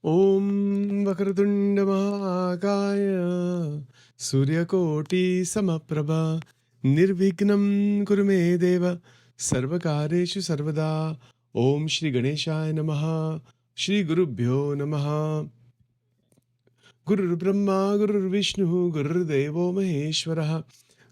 Om Vakratunda Mahakaya Suryakoti Samaprabha Nirvignam Kurume Deva Sarvakareshu Sarvada. Om Shri Ganeshaya Namaha. Shri Gurubhyo Namaha. Gurur Brahma Gurur Vishnu Gurur Devo Maheshwaraha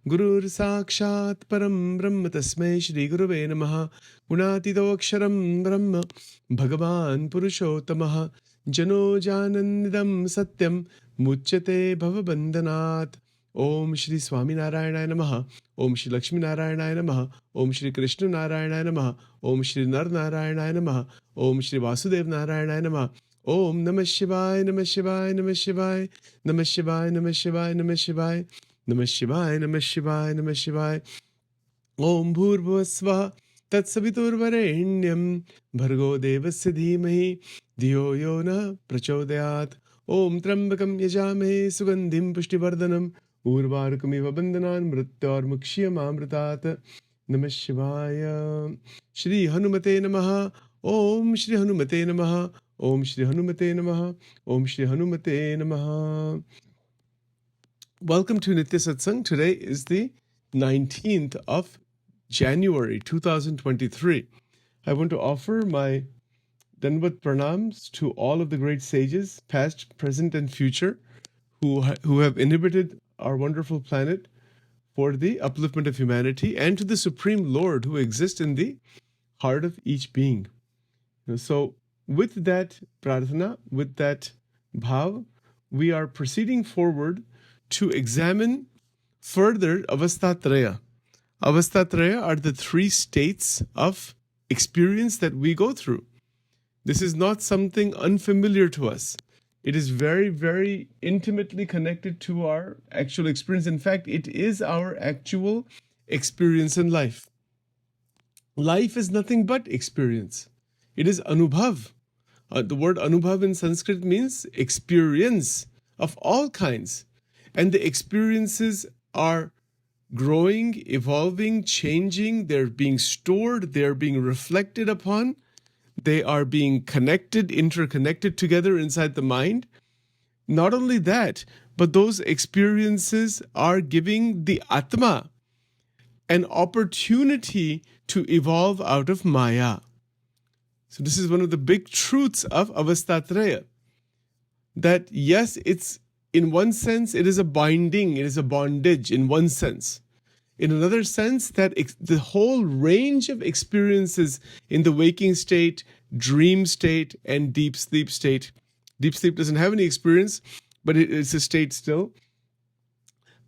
Gurur Sakshat Param Brahma Tasmai Shri Guruve Namaha. Gunatito Aksharam Brahma Bhagavan Purushottamaha Jano Janandidam Satyam Muchyate Bhavabandhanat. Om Shri Swaminarayanaya Namaha. Om Shri Lakshmi Narayanaya Namaha. Om Shri Krishna Narayanaya Namaha. Om Shri Nar Narayanaya Namaha. Om Shri Vasudev Narayanaya Namaha. Om Namah Shivaya, Namah Shivaya, Namah Shivaya, Namah Shivaya, Namah Shivaya, Namah Shivaya, Namah Shivaya, Namah Shivaya, Namah Shivaya. Om Bhurvasva Tatsaviturvarenyam Bhargo Devasya Dhimahi Dhiyo Yo Na Prachodayat. Om Trambakam Yajamahe Sugandhim Pushtivardhanam Urvarukamiva Bandhanan Mrityor Mukshiyam Amritat. Namah Shivaya. Shri Hanumate Namaha. Om Shri Hanumate Namaha. Om Shri Hanumate Namaha. Om Shri Hanumate Namaha. Welcome to Nitya Satsang. Today is the 19th of January 2023. I want to offer my Dandavat Pranams to all of the great sages, past, present, and future, who have inhabited our wonderful planet for the upliftment of humanity, and to the Supreme Lord who exists in the heart of each being. So, with that prarthana, with that bhav, we are proceeding forward to examine further Avastatraya. Avastatraya are the three states of experience that we go through. This is not something unfamiliar to us. It is very, very intimately connected to our actual experience. In fact, it is our actual experience in life. Life is nothing but experience. It is anubhav. The word anubhav in Sanskrit means experience of all kinds. And the experiences are growing, evolving, changing. They're being stored. They're being reflected upon. They are being connected, interconnected together inside the mind. Not only that, but those experiences are giving the Atma an opportunity to evolve out of Maya. So this is one of the big truths of Avastatraya. That yes, it's in one sense, it is a binding, it is a bondage in one sense. In another sense, that the whole range of experiences in the waking state, dream state, and deep sleep state. Deep sleep doesn't have any experience, but it's a state still.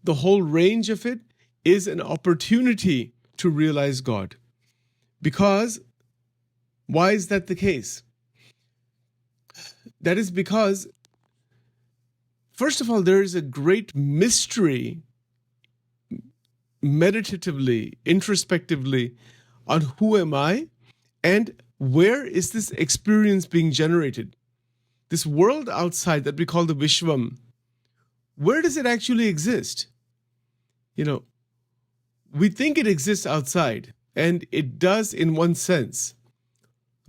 The whole range of it is an opportunity to realize God. Because, why is that the case? That is because, first of all, there is a great mystery, meditatively, introspectively, on who am I and where is this experience being generated? This world outside that we call the Vishwam, where does it actually exist? We think it exists outside, and it does in one sense.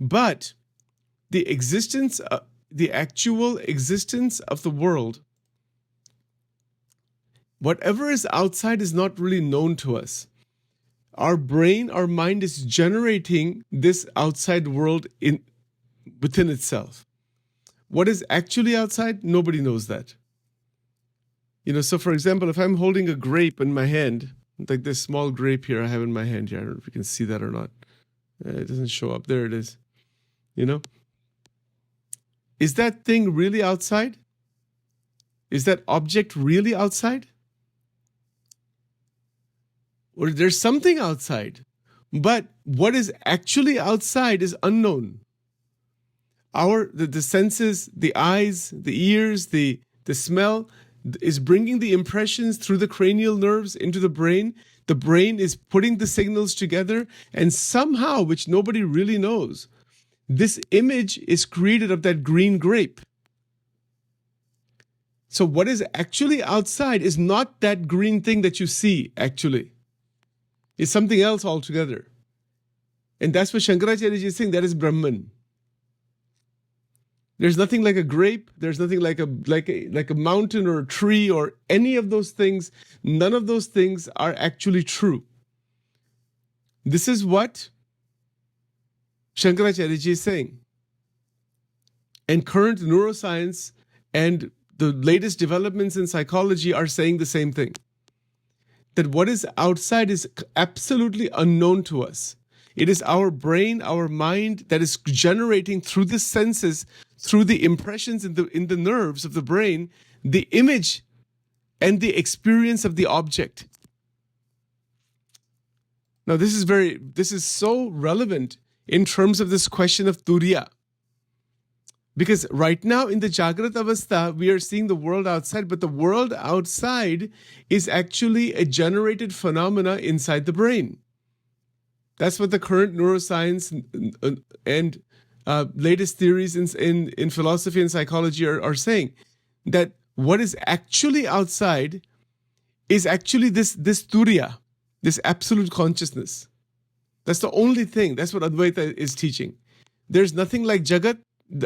But the actual existence of the world, whatever is outside is not really known to us. Our brain, our mind is generating this outside world within itself. What is actually outside? Nobody knows that. So for example, if I'm holding a grape in my hand, like this small grape here I have in my hand here, I don't know if you can see that or not. It doesn't show up. There it is. Is that thing really outside? Is that object really outside? Or there's something outside, but what is actually outside is unknown. The senses, the eyes, the ears, the smell is bringing the impressions through the cranial nerves into the brain. The brain is putting the signals together, and somehow, which nobody really knows, this image is created of that green grape. So what is actually outside is not that green thing that you see, actually. It's something else altogether. And that's what Shankaracharya is saying, that is Brahman. There's nothing like a grape. There's nothing like a mountain or a tree or any of those things. None of those things are actually true. This is what Shankaracharya ji is saying. And current neuroscience and the latest developments in psychology are saying the same thing. That what is outside is absolutely unknown to us. It is our brain, our mind that is generating through the senses, through the impressions in the nerves of the brain, the image and the experience of the object. Now this is so relevant in terms of this question of turiya. Because right now in the Jagrat Avastha, we are seeing the world outside, but the world outside is actually a generated phenomena inside the brain. That's what the current neuroscience and latest theories in philosophy and psychology are saying. That what is actually outside is actually this turiya, this absolute consciousness. That's the only thing. That's what Advaita is teaching. There's nothing like Jagat,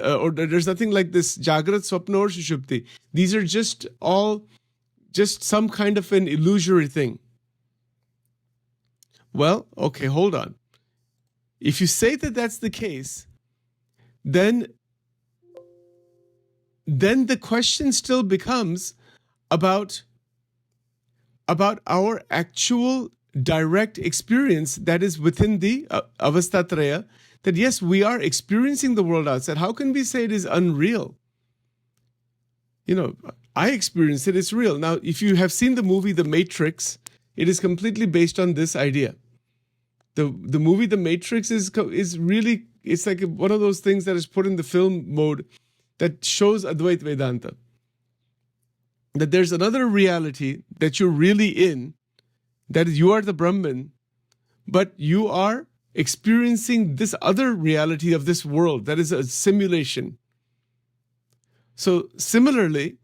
or there's nothing like this Jagrat, Swapna or Sushupti. These are just some kind of an illusory thing. Well, okay, hold on. If you say that that's the case, then the question still becomes about our actual direct experience that is within the Avastatraya, that yes, we are experiencing the world outside. How can we say it is unreal? I experienced it, it's real. Now, if you have seen the movie The Matrix, it is completely based on this idea. The movie The Matrix is really, it's like one of those things that is put in the film mode that shows Advaita Vedanta. That there's another reality that you're really in, that you are the Brahman, but you are experiencing this other reality of this world that is a simulation. So similarly,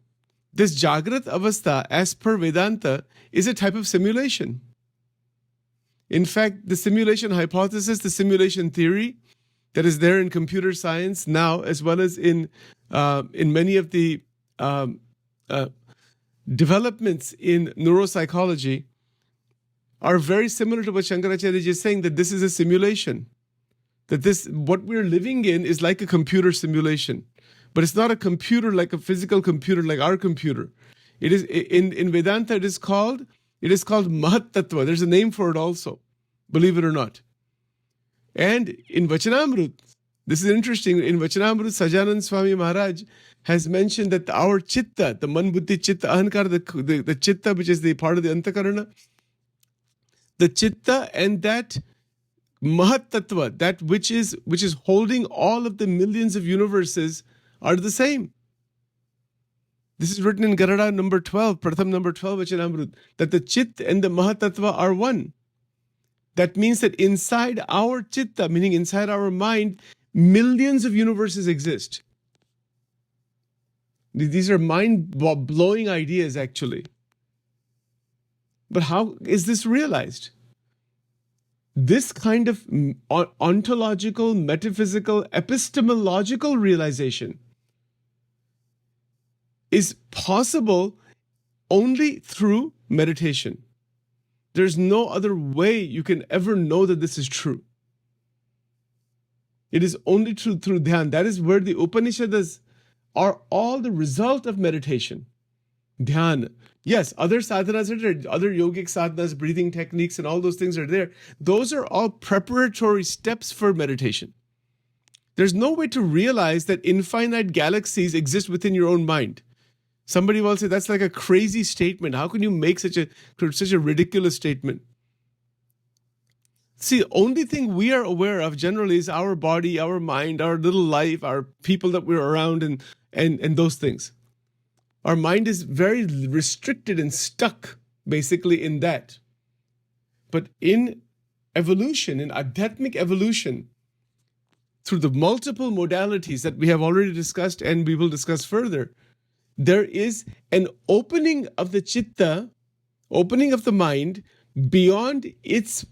this Jagrat Avastha, as per Vedanta, is a type of simulation. In fact, the simulation hypothesis, the simulation theory that is there in computer science now, as well as in many of the developments in neuropsychology, are very similar to what Shankaracharya is saying, that this is a simulation. That what we're living in is like a computer simulation. But it's not a computer like a physical computer like our computer. It is in Vedanta, it is called Mahat Tattva. There's a name for it also, believe it or not. And in Vachanamrut, this is interesting, in Vachanamrut, Sajanand Swami Maharaj has mentioned that our chitta, the man, buddhi, chitta, ahankar, the chitta, which is the part of the antakarana, the chitta and that Mahat Tattva, that which is holding all of the millions of universes, are the same. This is written in Garada number 12, Pratham number 12, Vachanamrut, that the Chit and the Mahatattva are one. That means that inside our Chitta, meaning inside our mind, millions of universes exist. These are mind-blowing ideas, actually. But how is this realized? This kind of ontological, metaphysical, epistemological realization is possible only through meditation. There's no other way you can ever know that this is true. It is only through dhyan. That is where the Upanishads are all the result of meditation. Dhyan. Yes, other sadhanas are there, other yogic sadhanas, breathing techniques, and all those things are there. Those are all preparatory steps for meditation. There's no way to realize that infinite galaxies exist within your own mind. Somebody will say, that's like a crazy statement. How can you make such a ridiculous statement? See, the only thing we are aware of generally is our body, our mind, our little life, our people that we're around, and those things. Our mind is very restricted and stuck, basically, in that. But in evolution, in Adhyatmic evolution, through the multiple modalities that we have already discussed and we will discuss further, there is an opening of the chitta, opening of the mind beyond its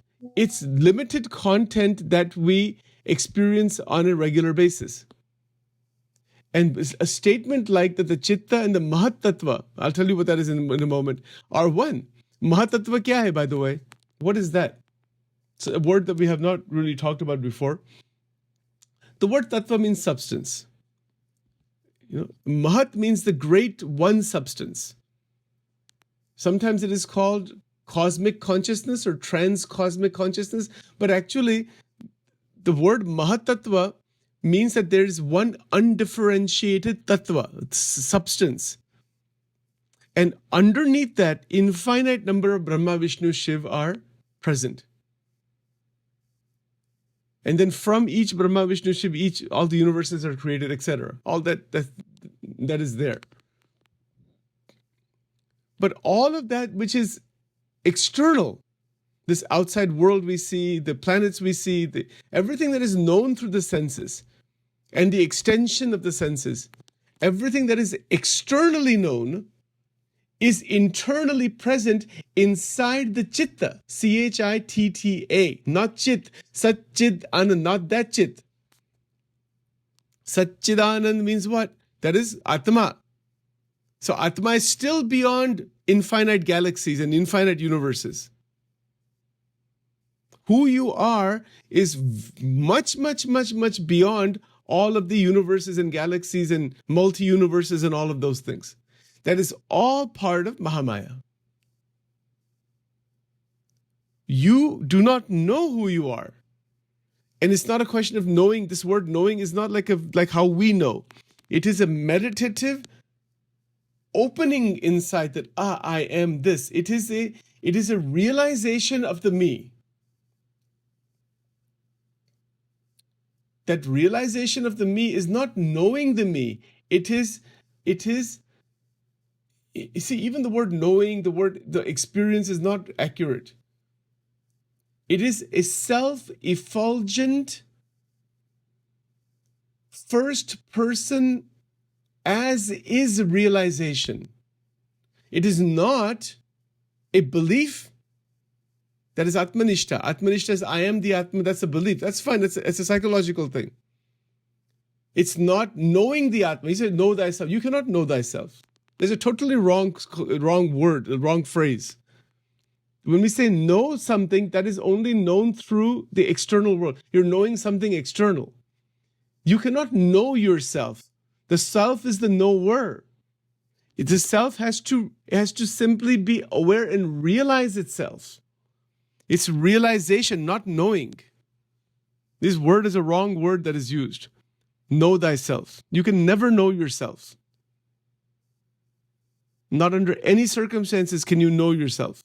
limited content that we experience on a regular basis. And a statement like that the Chitta and the Mahat Tattva, I'll tell you what that is in a moment, are one. Mahat Tattva kya hai, by the way? What is that? It's a word that we have not really talked about before. The word Tattva means substance. Mahat means the great one substance. Sometimes it is called cosmic consciousness or trans-cosmic consciousness, but actually the word Mahat Tattva means that there is one undifferentiated Tattva, substance. And underneath that, infinite number of Brahma, Vishnu, Shiv are present. And then from each Brahma, Vishnu, Shiv, all the universes are created, etc. All that is there. But all of that which is external, this outside world we see, the planets we see, everything that is known through the senses and the extension of the senses, everything that is externally known is internally present inside the Chitta, Chitta, not Chit, Satchid Anand, not that Chit. Satchidanand means what? That is Atma. So Atma is still beyond infinite galaxies and infinite universes. Who you are is much, much, much, much beyond all of the universes and galaxies and multi-universes and all of those things. That is all part of Mahamaya. You do not know who you are. And it's not a question of knowing. This word knowing is not like how we know. It is a meditative opening inside that, I am this. It is a realization of the me. That realization of the me is not knowing the me. It is, you see, even the word knowing, the experience is not accurate. It is a self-effulgent, first person as is realization. It is not a belief. That is Atmanishta. Atmanishta is I am the Atma. That's a belief. That's fine. It's a psychological thing. It's not knowing the Atma. He said, know thyself. You cannot know thyself. There's a totally wrong word, a wrong phrase. When we say know something, that is only known through the external world. You're knowing something external. You cannot know yourself. The self is the knower. The self has to simply be aware and realize itself. It's realization, not knowing. This word is a wrong word that is used. Know thyself. You can never know yourself. Not under any circumstances can you know yourself.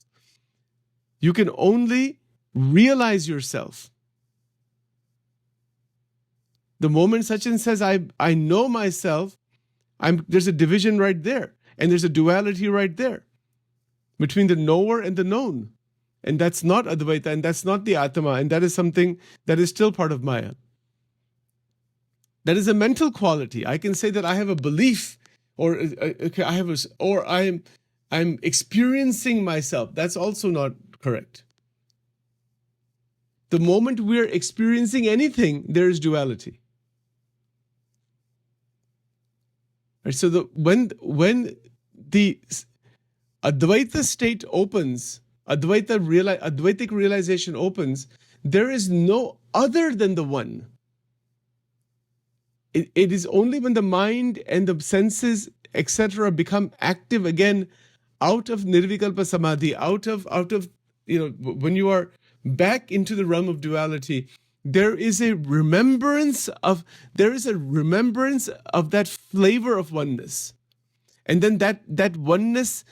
You can only realize yourself. The moment Sachin says, I know myself, there's a division right there. And there's a duality right there between the knower and the known. And that's not Advaita, and that's not the Atma, and that is something that is still part of Maya. That is a mental quality. I can say that I have a belief, or I'm experiencing myself. That's also not correct. The moment we're experiencing anything, there is duality. Right, so when the Advaita state opens, Advaitic realization opens, there is no other than the one. It is only when the mind and the senses, etc., become active again out of Nirvikalpa Samadhi, out of when you are back into the realm of duality, there is a remembrance of that flavor of oneness. And then that oneness,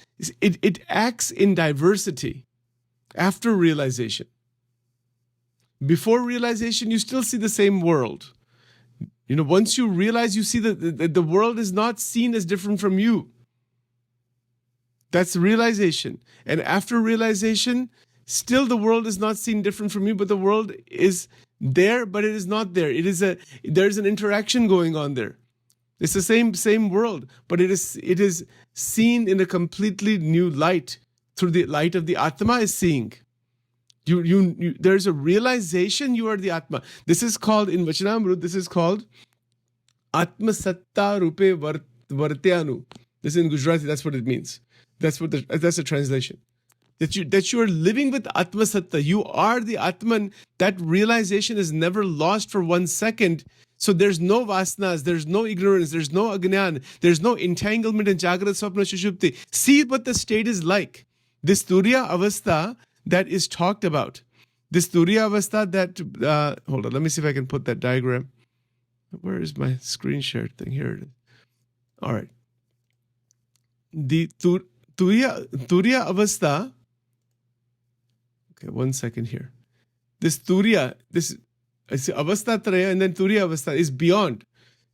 it acts in diversity after realization. Before realization, you still see the same world. Once you realize, you see that the world is not seen as different from you. That's realization. And after realization, still the world is not seen different from you, but the world is there, but it is not there. There's an interaction going on there. It's the same world, but it is seen in a completely new light, through the light of the Atma is seeing. There's a realization you are the Atma. This is called, in Vachanamrut, this is called Atmasatta rupe vartyanu. This is in Gujarati, that's what it means. That's the translation. That you are living with Atmasatta. You are the Atman. That realization is never lost for 1 second. So there's no vasanas, there's no ignorance, there's no agnan, there's no entanglement in Jagrat, Swapna, Shushupti. See what the state is like. This Turiya Avastha that is talked about. This Turiya Avastha that, hold on, let me see if I can put that diagram. Where is my screen share thing? Here it is. All right. The Turiya Avastha. Okay, 1 second here. This Turiya, this Avastha Traya and then Turiya Avastha is beyond.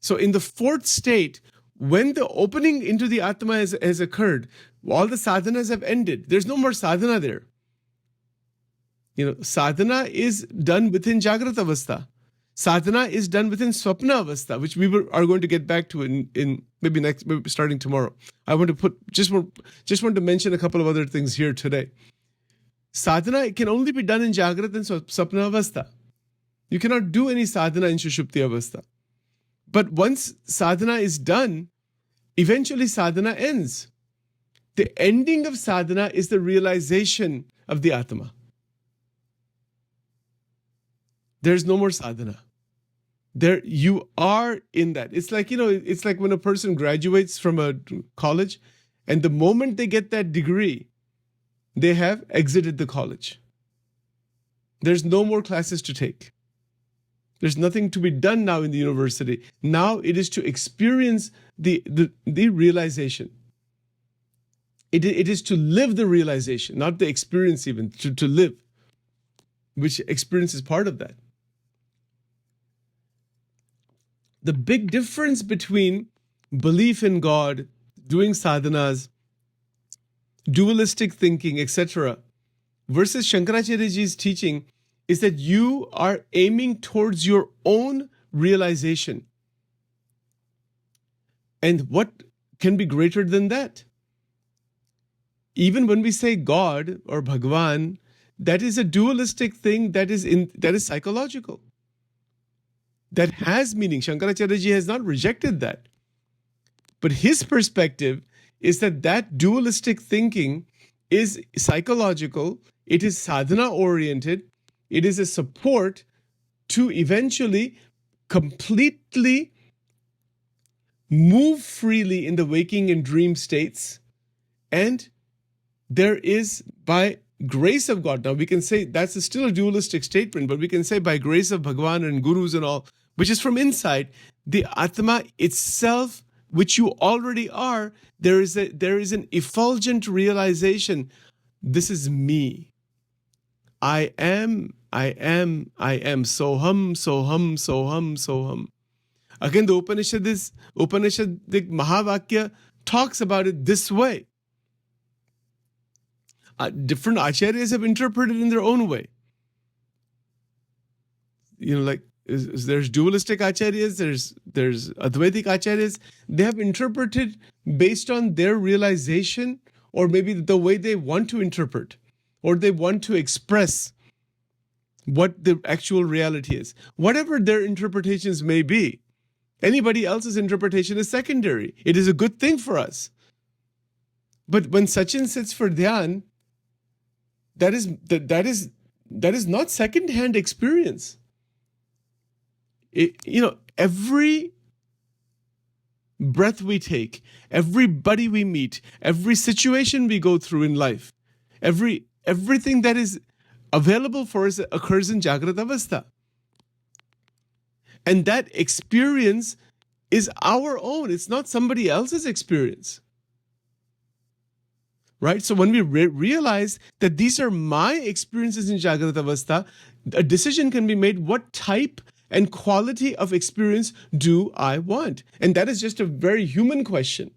So in the fourth state, when the opening into the Atma has occurred, all the sadhanas have ended. There's no more sadhana there. Sadhana is done within Jagrata Avastha. Sadhana is done within Swapna Avastha, which we are going to get back to in maybe starting tomorrow. I want to just want to mention a couple of other things here today. Sadhana can only be done in Jagrata and Swapna Avastha. You cannot do any sadhana in Shushupti Avastha. But once sadhana is done, eventually sadhana ends. The ending of sadhana is the realization of the Atma. There's no more sadhana. There you are in that. It's like, it's like when a person graduates from a college and the moment they get that degree, they have exited the college. There's no more classes to take. There's nothing to be done now in the university. Now it is to experience the realization. It is to live the realization, not the experience even, to live, which experience is part of that. The big difference between belief in God, doing sadhanas, dualistic thinking, etc., versus Shankaracharyaji's teaching is that you are aiming towards your own realization. And what can be greater than that? Even when we say God or Bhagwan, that is a dualistic thing that is psychological. That has meaning. Shankaracharyaji has not rejected that. But his perspective is that dualistic thinking is psychological, it is sadhana-oriented, it is a support to eventually completely move freely in the waking and dream states. And there is, by grace of God, now we can say that's still a dualistic statement, but we can say by grace of Bhagwan and Gurus and all, which is from inside, the Atma itself, which you already are, there is an effulgent realization. This is me. I am. Soham, soham, soham, soham. Again, the Upanishadic Mahavakya talks about it this way. Different acharyas have interpreted in their own way. There's dualistic acharyas, there's Advaitic acharyas. They have interpreted based on their realization, or maybe the way they want to interpret, or they want to express what the actual reality is. Whatever their interpretations may be, anybody else's interpretation is secondary. It is a good thing for us. But when Sachin sits for dhyan, that is not second-hand experience. Every breath we take, everybody we meet, every situation we go through in life, everything that is available for us occurs in Jagrata Avastha. And that experience is our own. It's not somebody else's experience. Right? So when we realize that these are my experiences in Jagrata Avastha, a decision can be made, what type and quality of experience do I want? And that is just a very human question.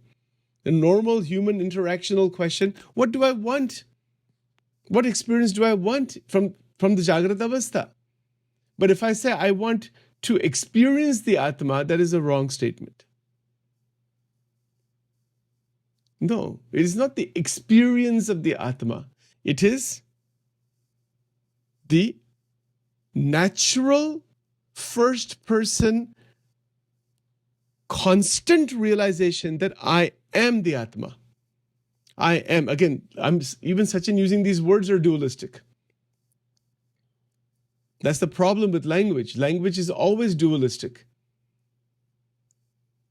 A normal human interactional question. What do I want? What experience do I want from the Jagrata Avastha? But if I say I want to experience the Atma, that is a wrong statement. No, it is not the experience of the Atma. It is the natural first person constant realization that I am the Atma. I am. Again, even Sachin using these words are dualistic. That's the problem with language. Language is always dualistic.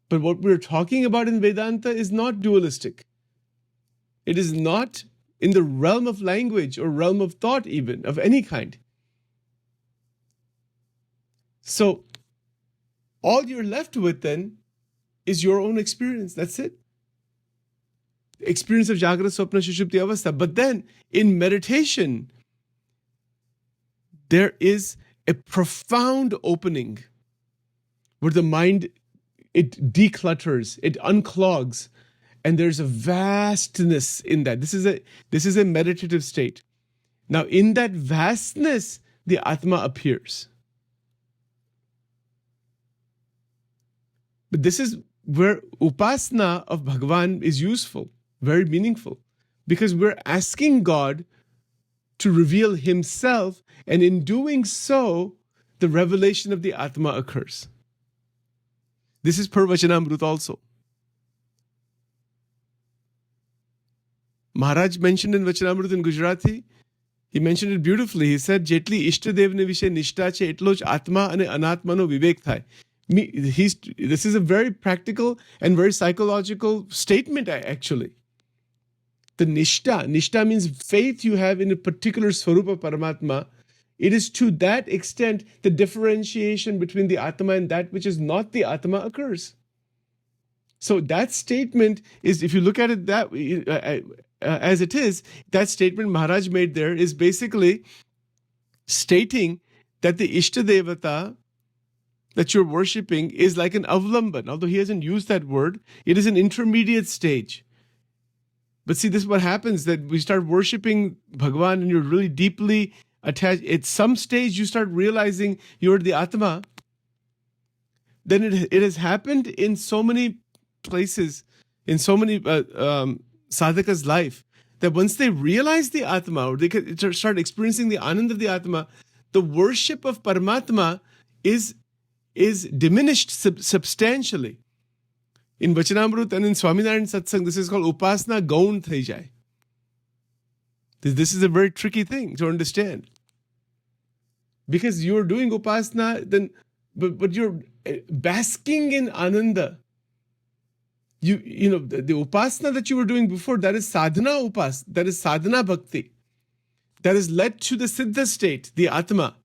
But what we're talking about in Vedanta is not dualistic. It is not in the realm of language or realm of thought even, of any kind. So, all you're left with then is your own experience. That's it. Experience of Jagrata, Swapna, Sushupti Avastha. But then, in meditation, there is a profound opening where the mind, it declutters, it unclogs, and there's a vastness in that. This is a meditative state. Now, in that vastness, the Atma appears. But this is where upasana of Bhagavan is useful, very meaningful, because we're asking God to reveal himself, and in doing so, the revelation of the Atma occurs. This is per Vachanamrut also. Maharaj mentioned in Vachanamrut in Gujarati, he mentioned it beautifully. He said, Jetli Ishtadevne vishe nishta che etloch Atma ane Anatma no vivek thai. This is a very practical and very psychological statement, actually. The nishta means faith you have in a particular Swarupa Paramatma. It is to that extent the differentiation between the Atma and that which is not the Atma occurs. So that statement is, if you look at it that as it is, that statement Maharaj made there is basically stating that the Ishtadevata that you're worshipping is like an avlamban. Although he hasn't used that word, it is an intermediate stage. But see, this is what happens, that we start worshipping Bhagavan and you're really deeply attached. At some stage, you start realizing you're the Atma. Then it has happened in so many places, in so many sadhaka's life, that once they realize the Atma, or they can start experiencing the Anand of the Atma, the worship of Paramatma is diminished substantially. In Vachanamrut and in Swaminarayan Satsang, this is called upasana gaun thai jai. This is a very tricky thing to understand. Because you're doing upasana, then, but you're basking in ananda. You know, the upasana that you were doing before, that is sadhana that is sadhana bhakti. That has led to the siddha state, the Atma.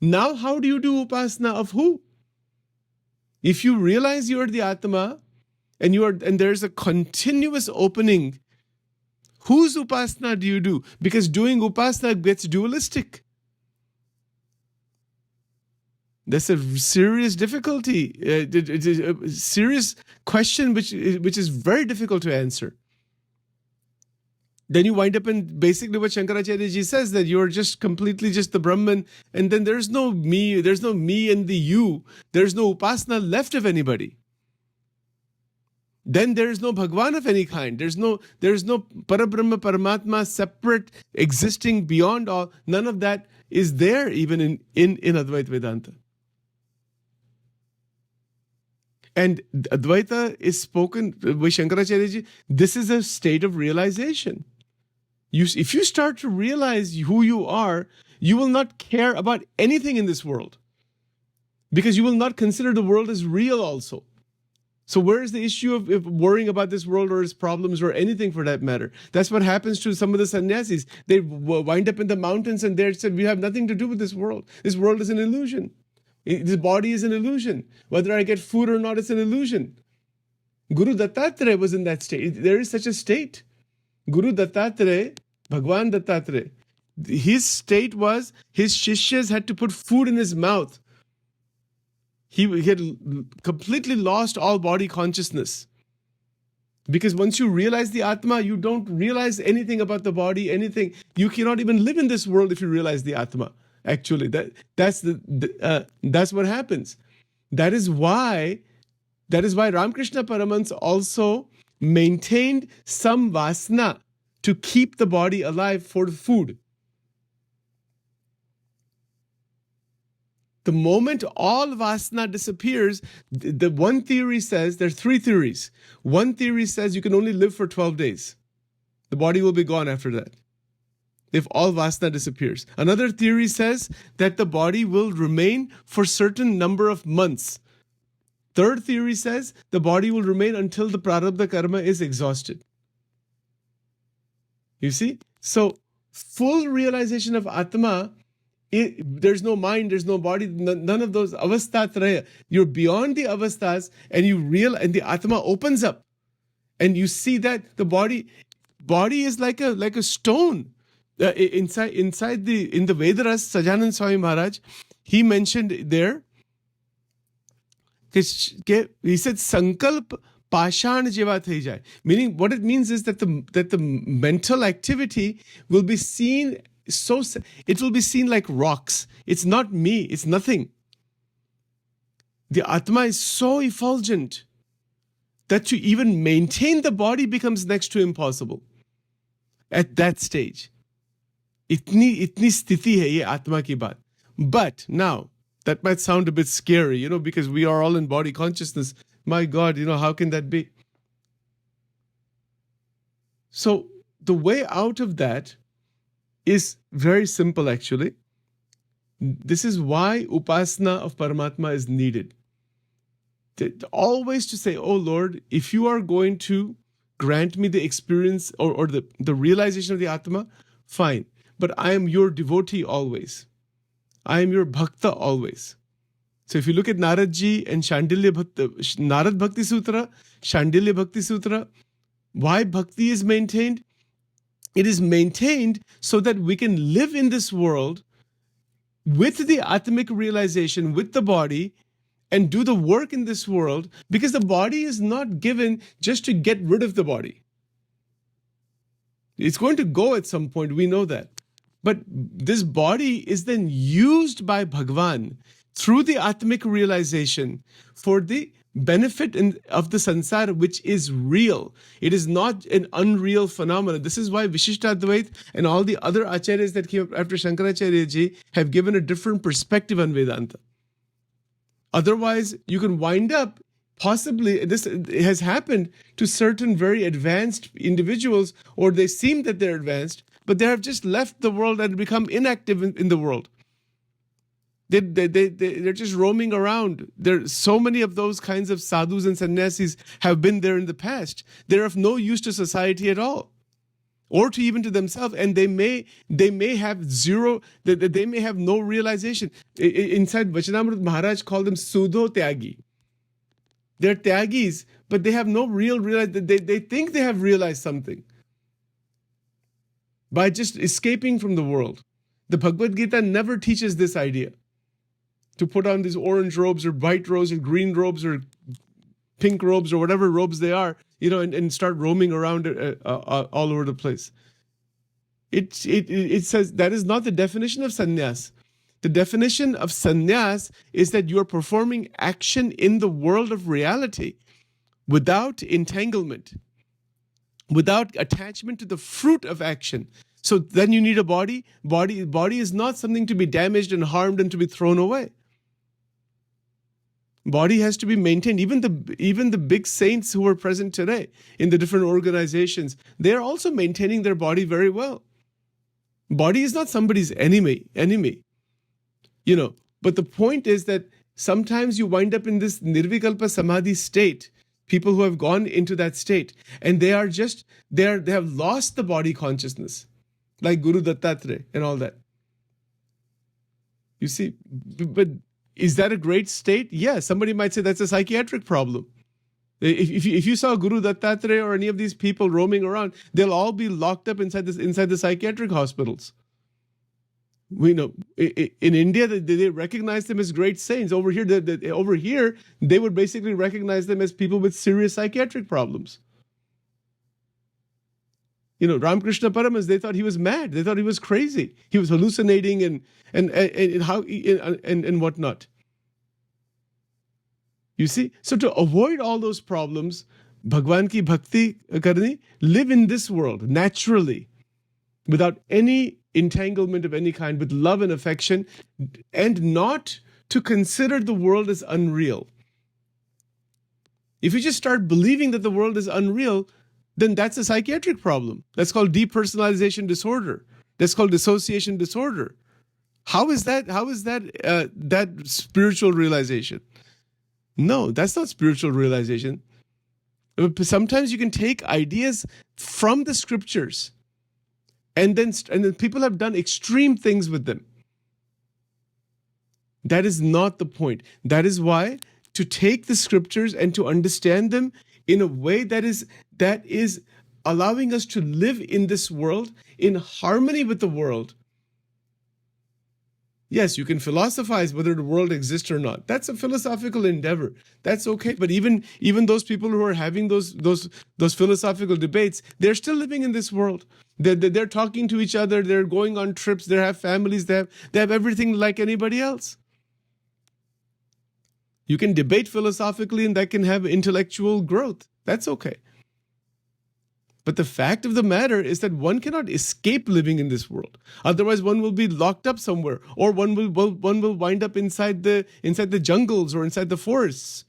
Now how do you do upasana of who? If you realize you are the Atma, and there's a continuous opening, whose upasana do you do? Because doing upasana gets dualistic. That's a serious difficulty. It is a serious question which is very difficult to answer. Then you wind up in basically what Shankaracharya ji says, that you're just completely just the Brahman, and then there's no me and the you. There's no upasana left of anybody. Then there is no Bhagwan of any kind. There's no Parabrahma, Paramatma, separate, existing beyond all. None of that is there even in Advaita Vedanta. And Advaita is spoken by Shankaracharya ji. This is a state of realization. If you start to realize who you are, you will not care about anything in this world, because you will not consider the world as real also. So where is the issue of worrying about this world or its problems or anything for that matter? That's what happens to some of the sannyasis. They wind up in the mountains and they said, we have nothing to do with this world. This world is an illusion. This body is an illusion. Whether I get food or not, it's an illusion. Guru Dattatreya was in that state. There is such a state. Guru Dattatreya, Bhagwan Dattatreya, his state was his shishyas had to put food in his mouth. He had completely lost all body consciousness. Because once you realize the Atma, you don't realize anything about the body, anything. You cannot even live in this world if you realize the Atma. Actually, that's what happens. That is why Ramakrishna Paramahans also maintained some vasana to keep the body alive for the food. The moment all vasana disappears, the one theory says, there are three theories. One theory says you can only live for 12 days. The body will be gone after that, if all vasana disappears. Another theory says that the body will remain for certain number of months. Third theory says the body will remain until the prarabdha karma is exhausted. You see? So, full realization of Atma, there's no mind, there's no body, none of those avasthatraya. You're beyond the avasthas, and and the Atma opens up. And you see that the body is like a stone. In the Vedaras, Sajanand Swami Maharaj, he mentioned there, he said sankalp pashan jeva thai jai. Meaning, what it means is that the mental activity will be seen it will be seen like rocks. It's not me, it's nothing. The Atma is so effulgent that to even maintain the body becomes next to impossible at that stage. Itni sthiti hai ye Atma ki baat. But now, that might sound a bit scary, because we are all in body consciousness. My God, how can that be? So the way out of that is very simple, actually. This is why upasana of Paramatma is needed. Always to say, oh Lord, if you are going to grant me the experience or the realization of the Atma, fine. But I am your devotee always. I am your bhakta always. So if you look at Naradji and Narad Bhakti Sutra, Shandilya Bhakti Sutra, why bhakti is maintained? It is maintained so that we can live in this world with the Atmic realization, with the body, and do the work in this world, because the body is not given just to get rid of the body. It's going to go at some point, we know that. But this body is then used by Bhagwan through the Atmic realization for the benefit of the sansara, which is real. It is not an unreal phenomenon. This is why Vishishtadvait and all the other acharyas that came after Shankaracharya ji have given a different perspective on Vedanta. Otherwise, you can wind up, possibly, this has happened to certain very advanced individuals, or they seem that they're advanced, but they have just left the world and become inactive in the world. They're just roaming around. There's so many of those kinds of sadhus and sannyasis have been there in the past. They're of no use to society at all, or to even to themselves, and they may have they may have no realization. Inside Vachanamrut, Maharaj called them Sudho Tyagi. They're Tyagis, but they have no real realization. They think they have realized something by just escaping from the world. The Bhagavad Gita never teaches this idea, to put on these orange robes or white robes or green robes or pink robes or whatever robes they are, and start roaming around all over the place. It says that is not the definition of sannyas. The definition of sannyas is that you are performing action in the world of reality without entanglement, without attachment to the fruit of action. So then you need a body. Body is not something to be damaged and harmed and to be thrown away. Body has to be maintained. Even the big saints who are present today in the different organizations, they are also maintaining their body very well. Body is not somebody's enemy. But the point is that sometimes you wind up in this Nirvikalpa Samadhi state, people who have gone into that state, and they have lost the body consciousness, like Guru Dattatreya and all that. You see, but is that a great state? Yeah, somebody might say that's a psychiatric problem. If you saw Guru Dattatreya or any of these people roaming around, they'll all be locked up inside the psychiatric hospitals. We know in India they recognize them as great saints. Over here, they would basically recognize them as people with serious psychiatric problems. Ramakrishna Paramas, they thought he was mad. They thought he was crazy. He was hallucinating and whatnot. You see? So to avoid all those problems, Bhagwan ki bhakti karni, live in this world naturally, without any entanglement of any kind, with love and affection, and not to consider the world as unreal. If you just start believing that the world is unreal, then that's a psychiatric problem. That's called depersonalization disorder. That's called dissociation disorder. How is that that spiritual realization? No, that's not spiritual realization. Sometimes you can take ideas from the scriptures, and then people have done extreme things with them. That is not the point. That is why to take the scriptures and to understand them in a way that is allowing us to live in this world in harmony with the world. Yes, you can philosophize whether the world exists or not. That's a philosophical endeavor. That's okay. But even those people who are having those philosophical debates, they're still living in this world. They're talking to each other. They're going on trips. They have families. They have everything like anybody else. You can debate philosophically, and that can have intellectual growth. That's okay. But the fact of the matter is that one cannot escape living in this world. Otherwise, one will be locked up somewhere, or one will wind up inside the jungles or inside the forests.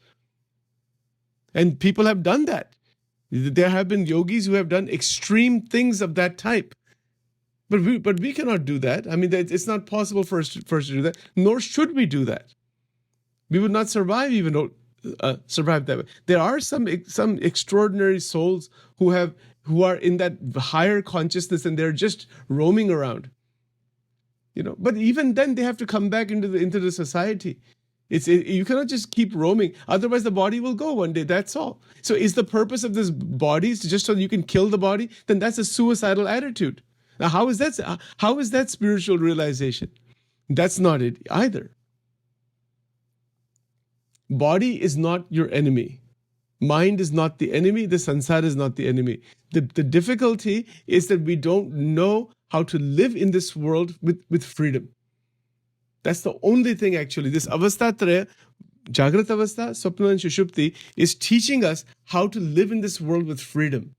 And people have done that. There have been yogis who have done extreme things of that type. But we cannot do that. I mean, it's not possible for us to do that. Nor should we do that. We would not survive survive that way. There are some extraordinary souls who are in that higher consciousness, and they're just roaming around. But even then they have to come back into the society. You cannot just keep roaming, otherwise the body will go one day. That's all. So is the purpose of this body just so you can kill the body? Then that's a suicidal attitude. Now how is that spiritual realization? That's not it either. Body is not your enemy. Mind is not the enemy. The sansar is not the enemy. The difficulty is that we don't know how to live in this world with freedom. That's the only thing actually. This avastha-traya, Jagrat Avastha, Swapna and Shushupti, is teaching us how to live in this world with freedom.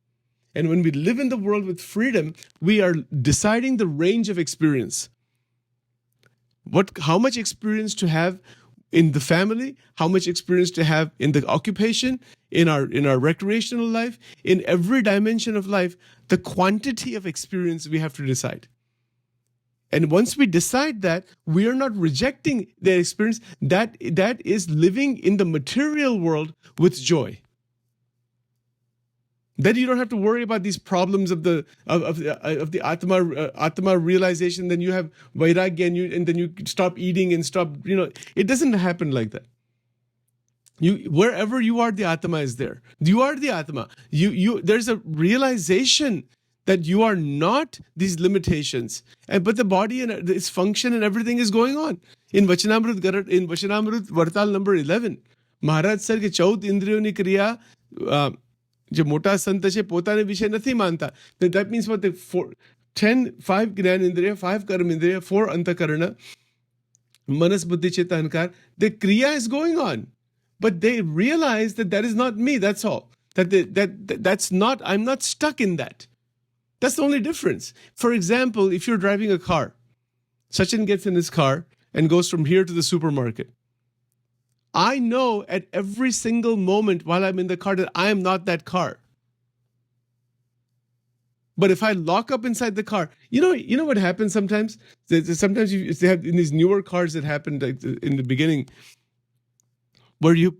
And when we live in the world with freedom, we are deciding the range of experience. How much experience to have in the family, how much experience to have in the occupation, in our recreational life, in every dimension of life, the quantity of experience we have to decide. And once we decide that, we are not rejecting the experience. That is living in the material world with joy. Then you don't have to worry about these problems of the Atma realization. Then you have vairagya, and then you stop eating and stop. It doesn't happen like that. Wherever you are, the Atma is there. You are the Atma. There's a realization that you are not these limitations, but the body and its function and everything is going on. In Vachanamrut Vartal number 11, Maharaj sir ke 14 इंद्रियों की क्रिया जो मोटा संत છે પોતાને વિશે નથી માનતા. That means what? 5 જ્ઞાન ઇન્દ્રિય, 5 કર્મ ઇન્દ્રિય, 4 અંતઃકરણ, manas buddhi chitta ahankar. The kriya is going on, but they realize that is not me. That's all. That's not. I'm not stuck in that. That's the only difference. For example, if you're driving a car, Sachin gets in his car and goes from here to the supermarket. I know at every single moment while I'm in the car that I am not that car. But if I lock up inside the car, you know what happens sometimes? Sometimes they have in these newer cars that happened like in the beginning, where you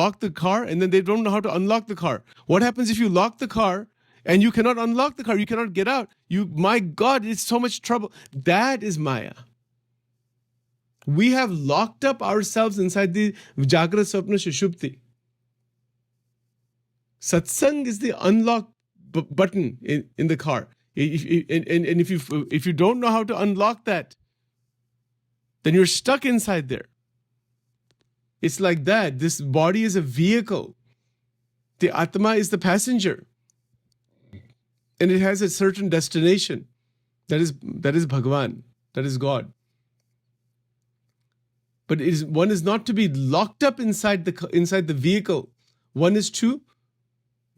lock the car and then they don't know how to unlock the car. What happens if you lock the car and you cannot unlock the car? You cannot get out. My God, it's so much trouble. That is Maya. We have locked up ourselves inside the Jagrat Swapna Shushupti. Satsang is the unlock button in the car. If you don't know how to unlock that, then you're stuck inside there. It's like that. This body is a vehicle. The Atma is the passenger. And it has a certain destination. That is Bhagavan. That is God. But one is not to be locked up inside the vehicle. One is to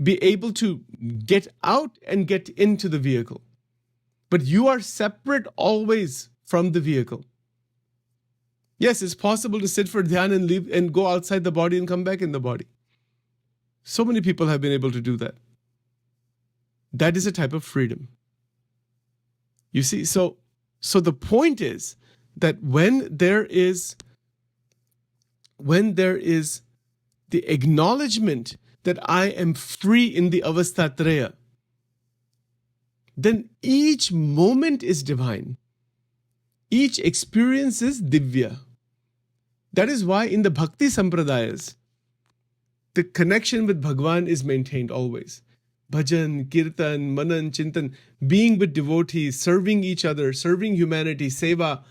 be able to get out and get into the vehicle. But you are separate always from the vehicle. Yes, it's possible to sit for dhyan and leave and go outside the body and come back in the body. So many people have been able to do that. That is a type of freedom. You see, so the point is that when there is the acknowledgement that I am free in the avastatraya, then each moment is divine. Each experience is divya. That is why in the bhakti sampradayas, the connection with Bhagwan is maintained always. Bhajan, kirtan, manan, chintan, being with devotees, serving each other, serving humanity, seva.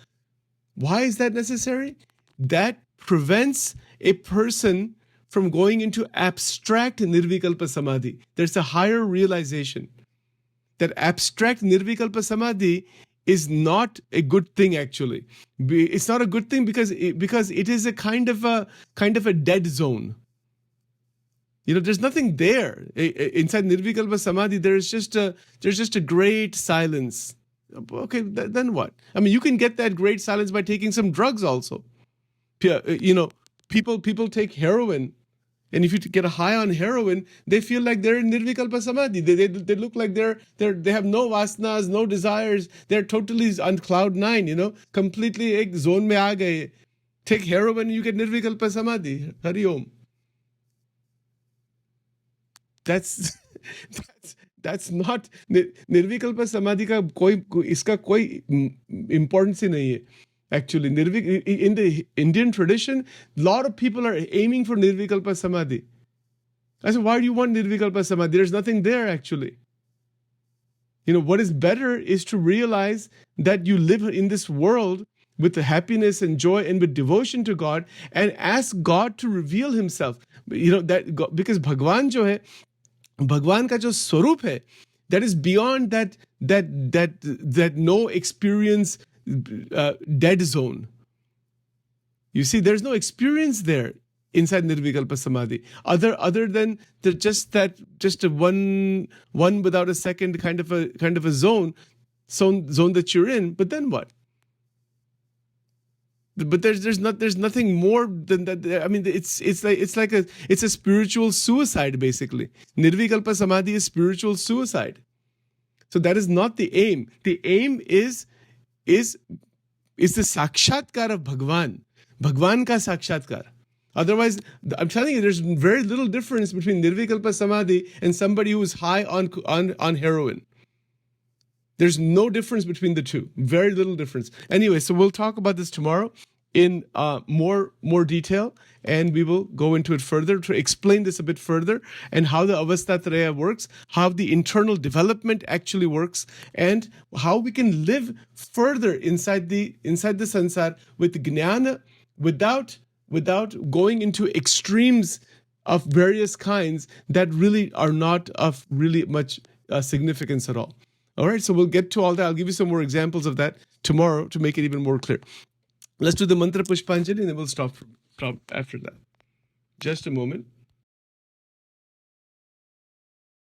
Why is that necessary? That prevents a person from going into abstract Nirvikalpa Samadhi. There's a higher realization that abstract Nirvikalpa Samadhi is not a good thing actually. It's not a good thing because it is a kind of a dead zone. There's nothing there. Inside Nirvikalpa Samadhi, there's just a great silence. Okay, then what? I mean, you can get that great silence by taking some drugs also. People take heroin, and if you get a high on heroin, they feel like they're in Nirvikalpa Samadhi. They look like they have no vasanas, no desires. They're totally on cloud nine. Completely ek zone mein aa gaye. Take heroin, you get Nirvikalpa Samadhi. Hari Om. That's not Nirvikalpa Samadhi ka iska koi importance hi nahi hai. Actually, in the Indian tradition, a lot of people are aiming for Nirvikalpa Samadhi. I said, why do you want Nirvikalpa Samadhi? There's nothing there actually. What is better is to realize that you live in this world with the happiness and joy and with devotion to God, and ask God to reveal Himself. That because Bhagwan jo hai, Bhagwan ka jo swarup hai, that is beyond that no experience dead zone. You see, there's no experience there inside Nirvikalpa Samadhi other than just a one without a second kind of a zone that you're in. But then what? But there's nothing more than that. I mean, it's a spiritual suicide basically. Nirvikalpa Samadhi is spiritual suicide. So that is not the aim. The aim is the sakshatkar of Bhagwan. Bhagwan ka sakshatkar. Otherwise, I'm telling you, there's very little difference between Nirvikalpa Samadhi and somebody who is high on heroin. There's no difference between the two. Very little difference. Anyway, so we'll talk about this tomorrow in more detail, and we will go into it further to explain this a bit further, and how the Avastatraya works, how the internal development actually works, and how we can live further inside the sansar with jnana without going into extremes of various kinds that really are not of really much significance at all. All right, so we'll get to all that. I'll give you some more examples of that tomorrow to make it even more clear. Let's do the mantra Pushpanjali and then we'll stop after that. Just a moment.